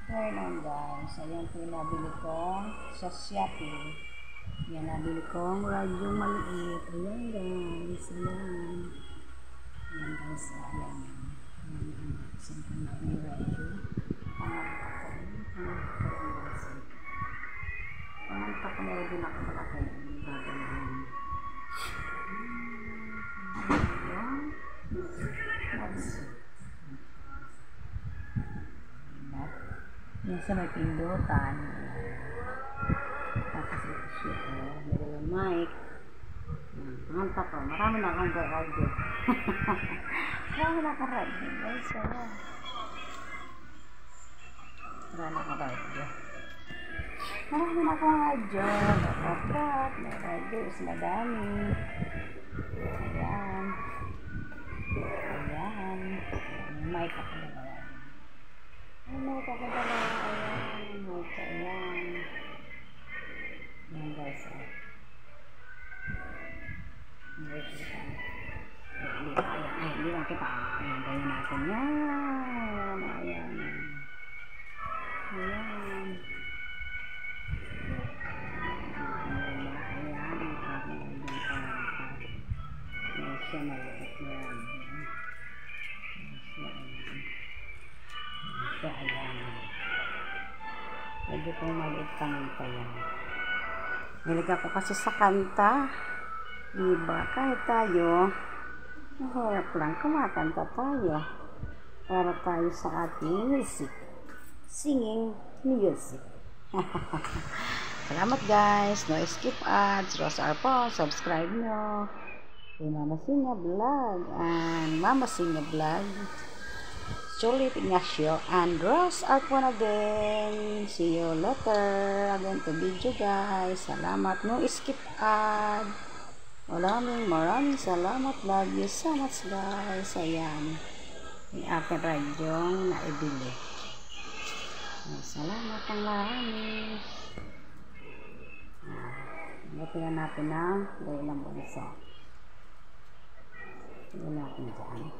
Ngayon lang guys, ayan po yung nabili ko sa Shopee. Yan, nabili kong radyo maliit. Ayan guys, ayan. Ayan guys, ayan. Ayan, isang po yung radyo. Pangantak ko meron din ako malaki. Gagawin. Ayan. Yan sa may pindutan. Tapos ito siya. Meron yung mic. Pangantak ko. Marami na akong radyo. Marami na akong radyo. Guys, ayan. Marami na akong radyo. Marami na akong radyo. Dapat. May radyo. Is madami. Ayan. Ayan. Mic ako na ba? Mic ako na ba? Ayan. Mic. Ayan. Ayan guys. Mic kita. Ay, hindi lang kita. Ayan. Ganyan natin. Ayan. Ayan. Ayan. Siya maliit na yan. Siya ayan. Medyo kong maliit kanta yan. Nilagay ko kasi sa kanta. Diba? Kahit tayo, mahirap lang kumakanta tayo. Para tayo sa ating music. Singing music. Salamat guys. No skip ads. Rosa Arpo. Subscribe nyo. Mama Singa Vlog and Mama Singa Vlog, Julie Ignacio and Rose Arpona din. See you later again to video guys. Salamat, no skip ad. Maraming salamat. Love you so much guys. Ayan yung aking radyong naibili. Salamat ang marami. Lagyan natin ng ilang bansa. Tignan natin dyan.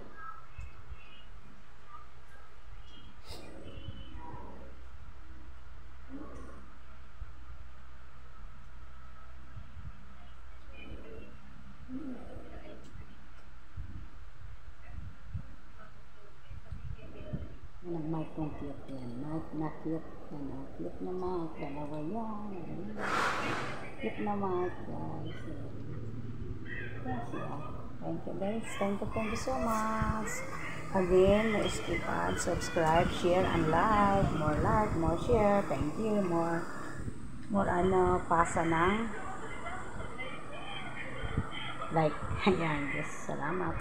Nag-mic ng cute yan. Mic na cute. Cute na mic. Dalawa yan. Cute na mic guys. Yes, yeah. Thank you guys. Thank you so much. Again, no skip ads, subscribe, share, and like, more share. Thank you. More pasa ng like. Ayan, guys. Salamat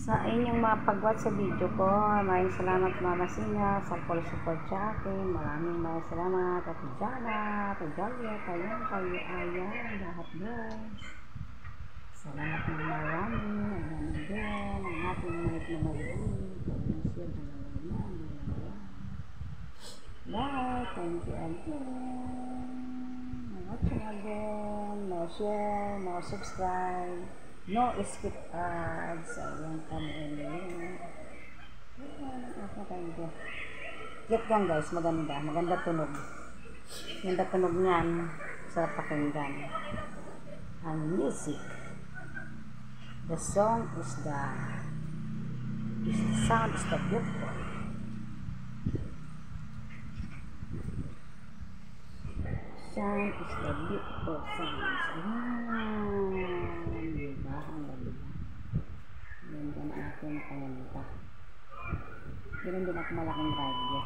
sa inyong mga pag-watch sa video ko. Maraming salamat Mama Singa sa full support sa akin. Maraming salamat at Jana, at Juliet, ayan lahat guys. Salamat ng marami. Ayan din ang ating mic na maliit. Bye. Thank you again. Watching again. No share, no subscribe. No skip ads. Ayan kami ulit. Cute yan guys. Maganda tunog. Maganda tunog niyan. Sarap pakinggan. Ang music. The sound is the beautiful. Sound is the beautiful sounds. Ayan. Diba? Ganda na aking kanta. Meron din ako malaking radyo.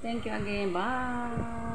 Thank you again. Bye.